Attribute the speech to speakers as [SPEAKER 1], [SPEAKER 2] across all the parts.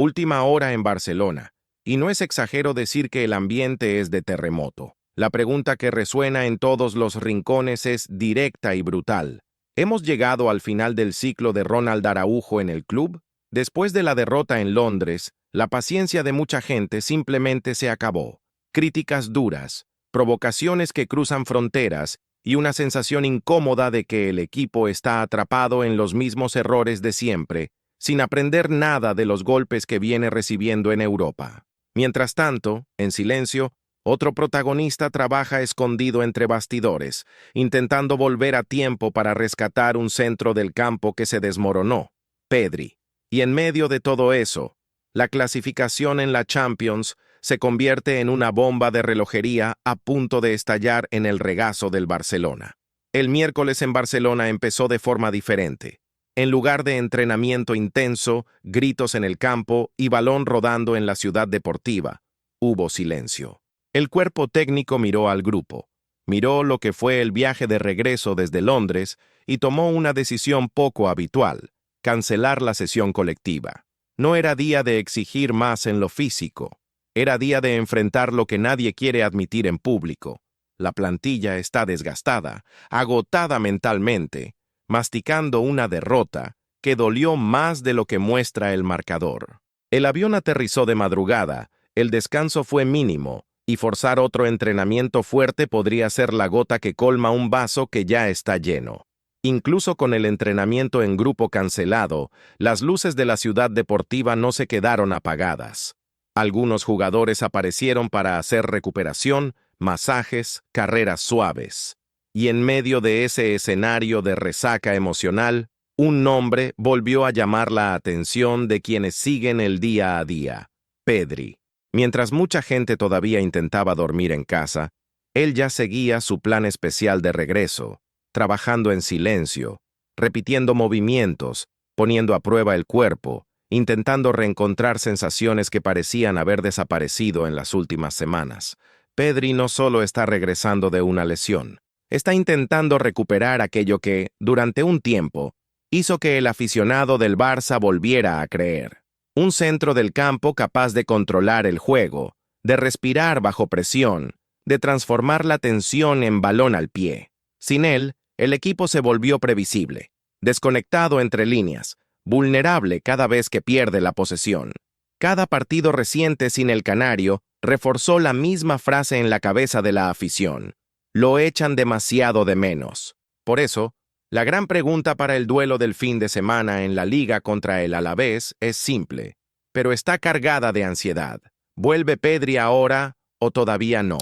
[SPEAKER 1] Última hora en Barcelona. Y no es exagero decir que el ambiente es de terremoto. La pregunta que resuena en todos los rincones es directa y brutal. ¿Hemos llegado al final del ciclo de Ronald Araujo en el club? Después de la derrota en Londres, la paciencia de mucha gente simplemente se acabó. Críticas duras, provocaciones que cruzan fronteras y una sensación incómoda de que el equipo está atrapado en los mismos errores de siempre, sin aprender nada de los golpes que viene recibiendo en Europa. Mientras tanto, en silencio, otro protagonista trabaja escondido entre bastidores, intentando volver a tiempo para rescatar un centro del campo que se desmoronó, Pedri. Y en medio de todo eso, la clasificación en la Champions se convierte en una bomba de relojería a punto de estallar en el regazo del Barcelona. El miércoles en Barcelona empezó de forma diferente. En lugar de entrenamiento intenso, gritos en el campo y balón rodando en la ciudad deportiva, hubo silencio. El cuerpo técnico miró al grupo, miró lo que fue el viaje de regreso desde Londres y tomó una decisión poco habitual: cancelar la sesión colectiva. No era día de exigir más en lo físico, era día de enfrentar lo que nadie quiere admitir en público. La plantilla está desgastada, agotada mentalmente, masticando una derrota que dolió más de lo que muestra el marcador. El avión aterrizó de madrugada, el descanso fue mínimo, y forzar otro entrenamiento fuerte podría ser la gota que colma un vaso que ya está lleno. Incluso con el entrenamiento en grupo cancelado, las luces de la ciudad deportiva no se quedaron apagadas. Algunos jugadores aparecieron para hacer recuperación, masajes, carreras suaves. Y en medio de ese escenario de resaca emocional, un nombre volvió a llamar la atención de quienes siguen el día a día: Pedri. Mientras mucha gente todavía intentaba dormir en casa, él ya seguía su plan especial de regreso, trabajando en silencio, repitiendo movimientos, poniendo a prueba el cuerpo, intentando reencontrar sensaciones que parecían haber desaparecido en las últimas semanas. Pedri no solo está regresando de una lesión, está intentando recuperar aquello que, durante un tiempo, hizo que el aficionado del Barça volviera a creer. Un centro del campo capaz de controlar el juego, de respirar bajo presión, de transformar la tensión en balón al pie. Sin él, el equipo se volvió previsible, desconectado entre líneas, vulnerable cada vez que pierde la posesión. Cada partido reciente sin el canario reforzó la misma frase en la cabeza de la afición: lo echan demasiado de menos. Por eso, la gran pregunta para el duelo del fin de semana en la Liga contra el Alavés es simple, pero está cargada de ansiedad. ¿Vuelve Pedri ahora o todavía no?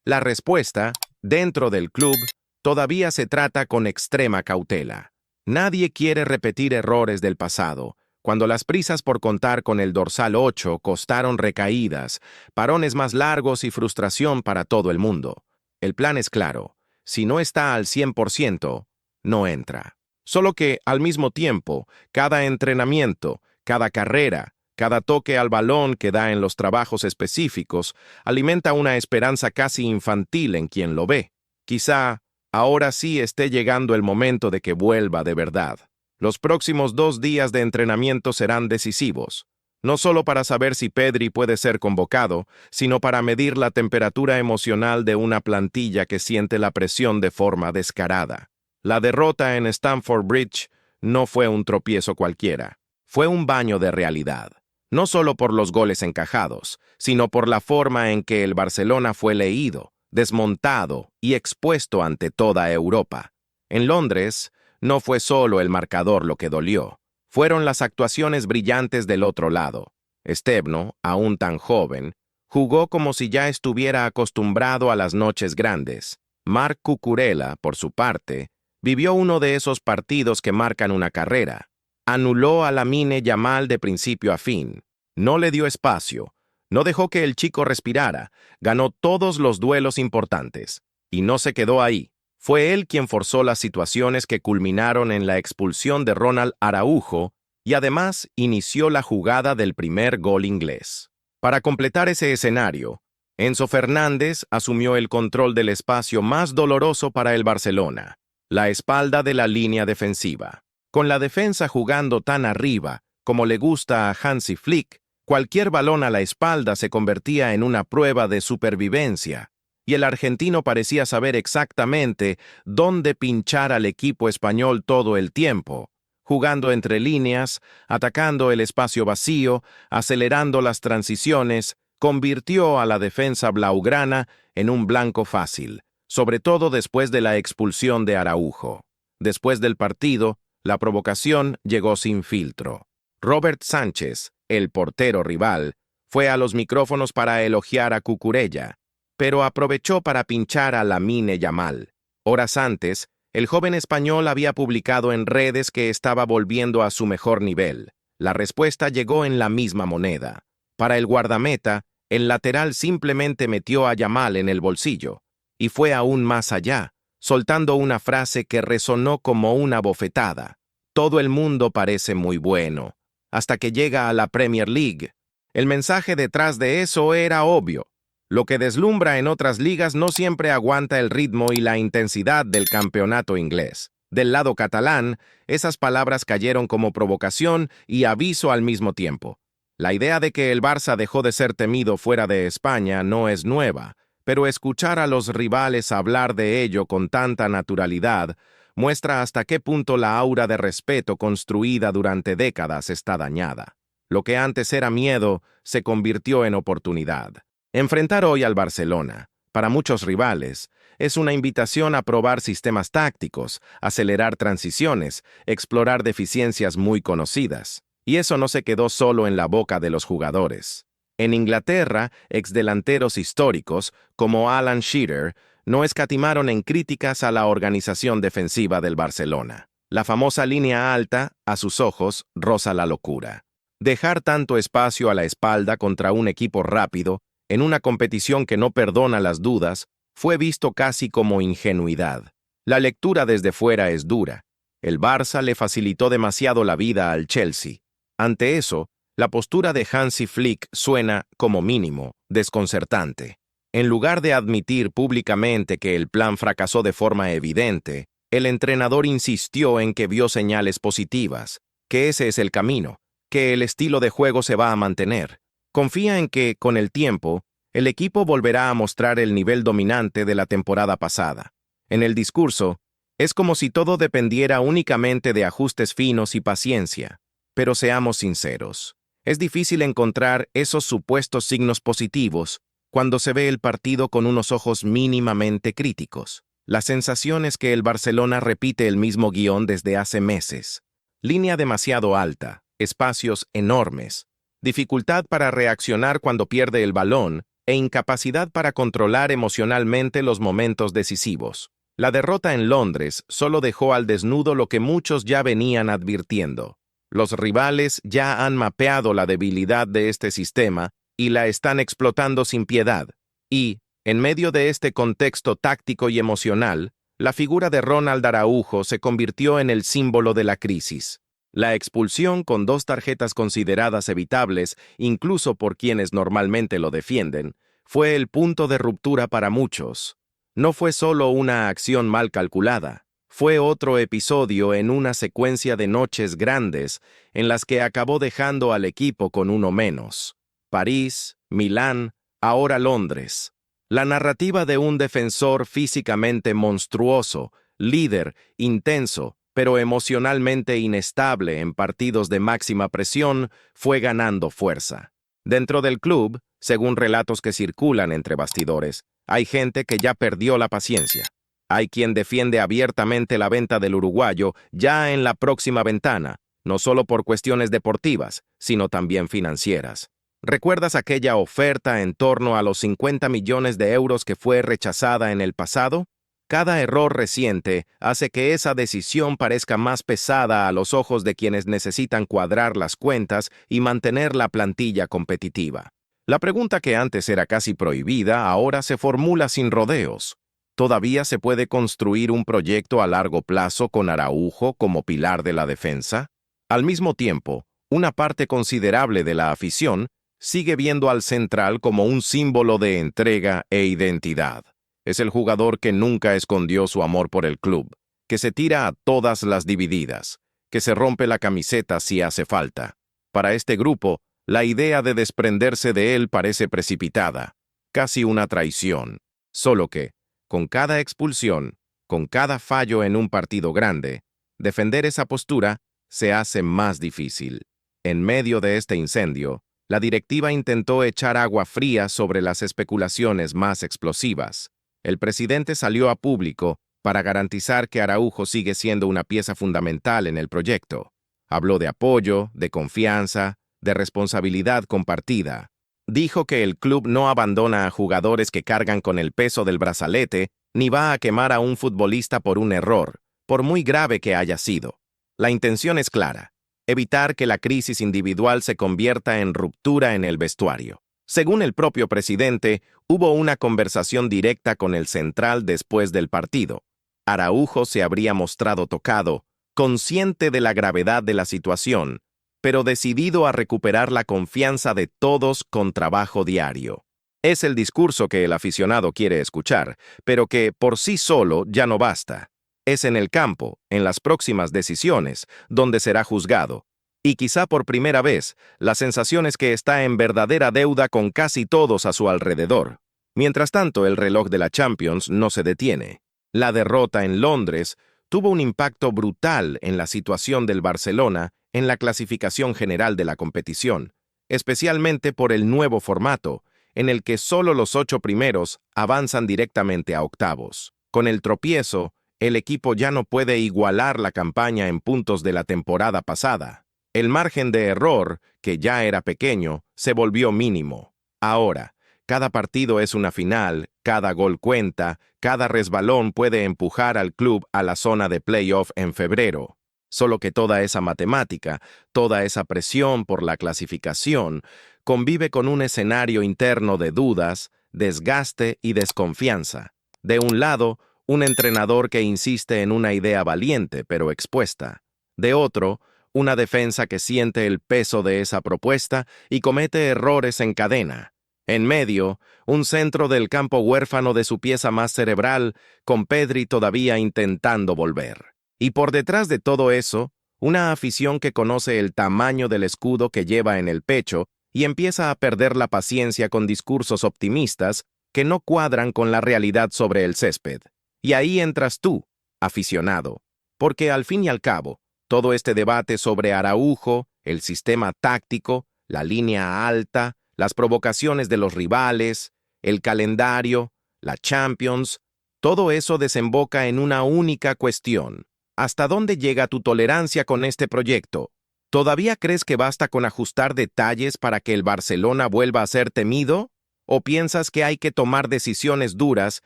[SPEAKER 1] La respuesta, dentro del club, todavía se trata con extrema cautela. Nadie quiere repetir errores del pasado, cuando las prisas por contar con el dorsal 8 costaron recaídas, parones más largos y frustración para todo el mundo. El plan es claro: si no está al 100%, no entra. Solo que, al mismo tiempo, cada entrenamiento, cada carrera, cada toque al balón que da en los trabajos específicos, alimenta una esperanza casi infantil en quien lo ve. Quizá, ahora sí esté llegando el momento de que vuelva de verdad. Los próximos 2 días de entrenamiento serán decisivos, no solo para saber si Pedri puede ser convocado, sino para medir la temperatura emocional de una plantilla que siente la presión de forma descarada. La derrota en Stamford Bridge no fue un tropiezo cualquiera, fue un baño de realidad. No solo por los goles encajados, sino por la forma en que el Barcelona fue leído, desmontado y expuesto ante toda Europa. En Londres, no fue solo el marcador lo que dolió, fueron las actuaciones brillantes del otro lado. Stebno, aún tan joven, jugó como si ya estuviera acostumbrado a las noches grandes. Marc Cucurella, por su parte, vivió uno de esos partidos que marcan una carrera. Anuló a Lamine Yamal de principio a fin. No le dio espacio, no dejó que el chico respirara, ganó todos los duelos importantes. Y no se quedó ahí. Fue él quien forzó las situaciones que culminaron en la expulsión de Ronald Araujo y además inició la jugada del primer gol inglés. Para completar ese escenario, Enzo Fernández asumió el control del espacio más doloroso para el Barcelona: la espalda de la línea defensiva. Con la defensa jugando tan arriba, como le gusta a Hansi Flick, Cualquier balón a la espalda se convertía en una prueba de supervivencia, y el argentino parecía saber exactamente dónde pinchar al equipo español todo el tiempo, jugando entre líneas, atacando el espacio vacío, acelerando las transiciones, convirtió a la defensa blaugrana en un blanco fácil, sobre todo después de la expulsión de Araujo. Después del partido, la provocación llegó sin filtro. Robert Sánchez, el portero rival, fue a los micrófonos para elogiar a Cucurella, pero aprovechó para pinchar a Lamine Yamal. Horas antes, el joven español había publicado en redes que estaba volviendo a su mejor nivel. La respuesta llegó en la misma moneda. Para el guardameta, el lateral simplemente metió a Yamal en el bolsillo, y fue aún más allá, soltando una frase que resonó como una bofetada. Todo el mundo parece muy bueno, hasta que llega a la Premier League. El mensaje detrás de eso era obvio. Lo que deslumbra en otras ligas no siempre aguanta el ritmo y la intensidad del campeonato inglés. Del lado catalán, esas palabras cayeron como provocación y aviso al mismo tiempo. La idea de que el Barça dejó de ser temido fuera de España no es nueva, pero escuchar a los rivales hablar de ello con tanta naturalidad muestra hasta qué punto la aura de respeto construida durante décadas está dañada. Lo que antes era miedo se convirtió en oportunidad. Enfrentar hoy al Barcelona, para muchos rivales, es una invitación a probar sistemas tácticos, acelerar transiciones, explorar deficiencias muy conocidas. Y eso no se quedó solo en la boca de los jugadores. En Inglaterra, exdelanteros históricos, como Alan Shearer, no escatimaron en críticas a la organización defensiva del Barcelona. La famosa línea alta, a sus ojos, roza la locura. Dejar tanto espacio a la espalda contra un equipo rápido, en una competición que no perdona las dudas, fue visto casi como ingenuidad. La lectura desde fuera es dura. El Barça le facilitó demasiado la vida al Chelsea. Ante eso, la postura de Hansi Flick suena, como mínimo, desconcertante. En lugar de admitir públicamente que el plan fracasó de forma evidente, el entrenador insistió en que vio señales positivas, que ese es el camino, que el estilo de juego se va a mantener. Confía en que, con el tiempo, el equipo volverá a mostrar el nivel dominante de la temporada pasada. En el discurso, es como si todo dependiera únicamente de ajustes finos y paciencia. Pero seamos sinceros, es difícil encontrar esos supuestos signos positivos cuando se ve el partido con unos ojos mínimamente críticos. La sensación es que el Barcelona repite el mismo guión desde hace meses. Línea demasiado alta, espacios enormes, dificultad para reaccionar cuando pierde el balón e incapacidad para controlar emocionalmente los momentos decisivos. La derrota en Londres solo dejó al desnudo lo que muchos ya venían advirtiendo. Los rivales ya han mapeado la debilidad de este sistema y la están explotando sin piedad. Y, en medio de este contexto táctico y emocional, la figura de Ronald Araujo se convirtió en el símbolo de la crisis. La expulsión con 2 tarjetas consideradas evitables, incluso por quienes normalmente lo defienden, fue el punto de ruptura para muchos. No fue solo una acción mal calculada, fue otro episodio en una secuencia de noches grandes en las que acabó dejando al equipo con uno menos. París, Milán, ahora Londres. La narrativa de un defensor físicamente monstruoso, líder, intenso, pero emocionalmente inestable en partidos de máxima presión, fue ganando fuerza. Dentro del club, según relatos que circulan entre bastidores, hay gente que ya perdió la paciencia. Hay quien defiende abiertamente la venta del uruguayo ya en la próxima ventana, no solo por cuestiones deportivas, sino también financieras. ¿Recuerdas aquella oferta en torno a los 50 millones de euros que fue rechazada en el pasado? Cada error reciente hace que esa decisión parezca más pesada a los ojos de quienes necesitan cuadrar las cuentas y mantener la plantilla competitiva. La pregunta que antes era casi prohibida ahora se formula sin rodeos. ¿Todavía se puede construir un proyecto a largo plazo con Araujo como pilar de la defensa? Al mismo tiempo, una parte considerable de la afición sigue viendo al central como un símbolo de entrega e identidad. Es el jugador que nunca escondió su amor por el club, que se tira a todas las divididas, que se rompe la camiseta si hace falta. Para este grupo, La idea de desprenderse de él parece precipitada, casi una traición. Solo que, con cada expulsión, con cada fallo en un partido grande, defender esa postura se hace más difícil. En medio de este incendio, la directiva intentó echar agua fría sobre las especulaciones más explosivas. El presidente salió a público para garantizar que Araujo sigue siendo una pieza fundamental en el proyecto. Habló de apoyo, de confianza, de responsabilidad compartida. Dijo que el club no abandona a jugadores que cargan con el peso del brazalete, ni va a quemar a un futbolista por un error, por muy grave que haya sido. La intención es clara: evitar que la crisis individual se convierta en ruptura en el vestuario. Según el propio presidente, hubo una conversación directa con el central después del partido. Araujo se habría mostrado tocado, consciente de la gravedad de la situación, pero decidido a recuperar la confianza de todos con trabajo diario. Es el discurso que el aficionado quiere escuchar, pero que por sí solo ya no basta. Es en el campo, en las próximas decisiones, donde será juzgado. Y quizá por primera vez, la sensación es que está en verdadera deuda con casi todos a su alrededor. Mientras tanto, el reloj de la Champions no se detiene. La derrota en Londres tuvo un impacto brutal en la situación del Barcelona en la clasificación general de la competición, especialmente por el nuevo formato, en el que solo los 8 primeros avanzan directamente a octavos. Con el tropiezo, el equipo ya no puede igualar la campaña en puntos de la temporada pasada. El margen de error, que ya era pequeño, se volvió mínimo. Ahora, cada partido es una final, cada gol cuenta, cada resbalón puede empujar al club a la zona de playoff en febrero. Solo que toda esa matemática, toda esa presión por la clasificación, convive con un escenario interno de dudas, desgaste y desconfianza. De un lado, un entrenador que insiste en una idea valiente pero expuesta. De otro, una defensa que siente el peso de esa propuesta y comete errores en cadena. En medio, un centro del campo huérfano de su pieza más cerebral, con Pedri todavía intentando volver. Y por detrás de todo eso, una afición que conoce el tamaño del escudo que lleva en el pecho y empieza a perder la paciencia con discursos optimistas que no cuadran con la realidad sobre el césped. Y ahí entras tú, aficionado, porque al fin y al cabo, todo este debate sobre Araujo, el sistema táctico, la línea alta, las provocaciones de los rivales, el calendario, la Champions, todo eso desemboca en una única cuestión. ¿Hasta dónde llega tu tolerancia con este proyecto? ¿Todavía crees que basta con ajustar detalles para que el Barcelona vuelva a ser temido? ¿O piensas que hay que tomar decisiones duras,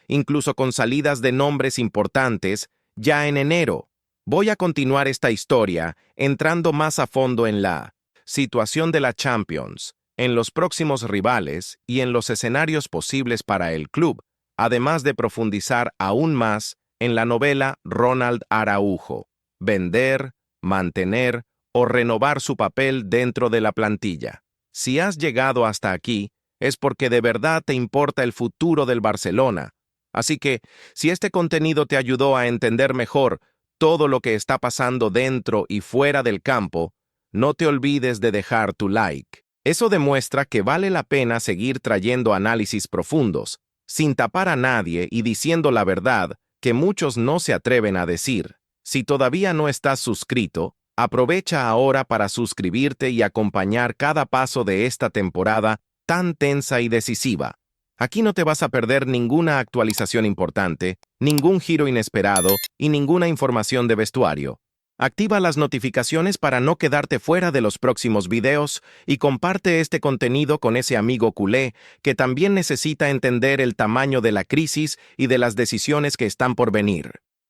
[SPEAKER 1] incluso con salidas de nombres importantes, ya en enero? Voy a continuar esta historia, entrando más a fondo en la situación de la Champions, en los próximos rivales y en los escenarios posibles para el club, además de profundizar aún más en la novela Ronald Araujo: vender, mantener o renovar su papel dentro de la plantilla. Si has llegado hasta aquí, es porque de verdad te importa el futuro del Barcelona. Así que, si este contenido te ayudó a entender mejor todo lo que está pasando dentro y fuera del campo, no te olvides de dejar tu like. Eso demuestra que vale la pena seguir trayendo análisis profundos, sin tapar a nadie y diciendo la verdad que muchos no se atreven a decir. Si todavía no estás suscrito, aprovecha ahora para suscribirte y acompañar cada paso de esta temporada tan tensa y decisiva. Aquí no te vas a perder ninguna actualización importante, ningún giro inesperado y ninguna información de vestuario. Activa las notificaciones para no quedarte fuera de los próximos videos y comparte este contenido con ese amigo culé que también necesita entender el tamaño de la crisis y de las decisiones que están por venir.